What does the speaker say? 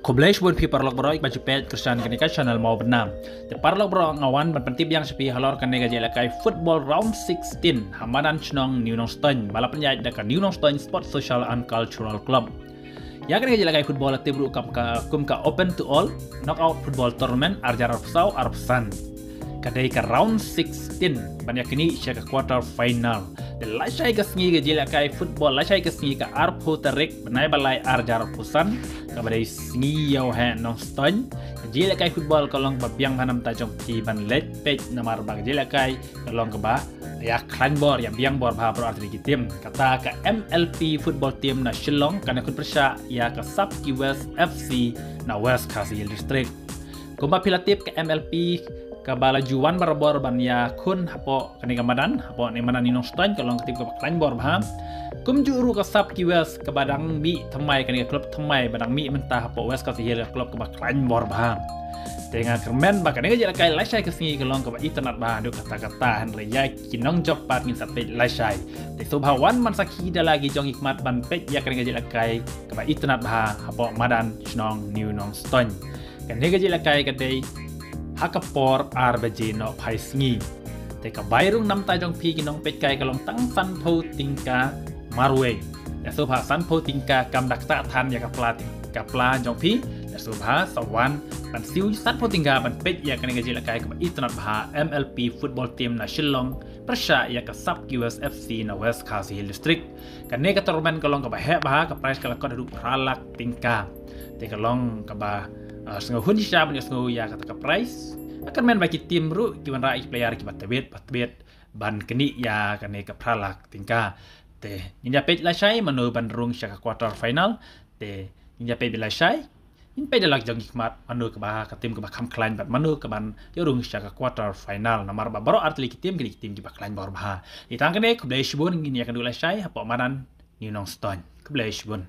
Koblej buat pi parlok bro ik baju pet Christian kenika channel mau benam. Te parlok bro ngawan berpentip yang sepi halor kenika jela kai football round 16 hamadan chnong New Nongstoin balapan ya dekat New Nongstoin Sport Social and Cultural Club. Ya kenika jela kai football te bro kum ka open to all knockout football tournament arjar arpsau arpsan. Kadai ka round 16 banyak ini siya ka quarter final. De lasai ka sngi ga jela kai football lasai ka sngi ka arpo tarik benai balai arjar arpusan kepada sngi yau ha Nongstoin jela kai football kalong babiang hanam tajong ti ban let page namar bag jela kai kalong ke ba ya klan bor yang biang bor ba pro arti tim kata ka MLP football team na Shillong kana kun persya ya ka Sub West FC na West Kasihil District kumba pilatip ke MLP kabala juan barabor ban ya kun hapo kani kamadan hapo ni mana ni Nongstoin kalong ketip ke klan bor ba kum juru ka Sub West ke badang mi thamai kani klub thamai badang mi mentah hapo West Kasihil klub ke klan bor ba dengan kermen bahkan ini jadi kayak lasai kesini kelong ke internet bah duk kata-kata henry ya kinong job pat min sapet lasai te subhawan man sakhi da lagi jong hikmat ban pet ya kan jadi kayak ke internet bah hapo madan chnong New Nongstoin kan ini jadi kayak kedai hakapor arbaje no phaisngi te ka bairung nam ta jong pi kinong pet kai kalong tang san pho tingka marwe ya subha san pho tingka kam dakta than ya ka pla jong pi ya subha sawan ban siu san pho tingga ban pet ya kan gaji lakai ka internet bah MLP football team na Shillong persya ya ka Sub West FC na West Kasihil District kan ne ka tournament kalong ka bah bah ka prize kala ka duduk pralak tingka te kalong ka bah sengo hun siya ban sengo ya ka prize akan main bagi tim ru kiwan rai player ki batbet ban keni ya kan ne ka pralak tingka te ninja pet la shai manu ban rung siya ka quarter final te ninja pet bila shai in pe dalak jong hikmat manu ke bah ka tim ke bah kam klain bat manu ke ban yorung siya ka quarter final namar ba baro artli ki tim ke bah klain bor bah itang kene kublai shibun ngini akan dula shai hapo manan New Nongstoin kublai shibun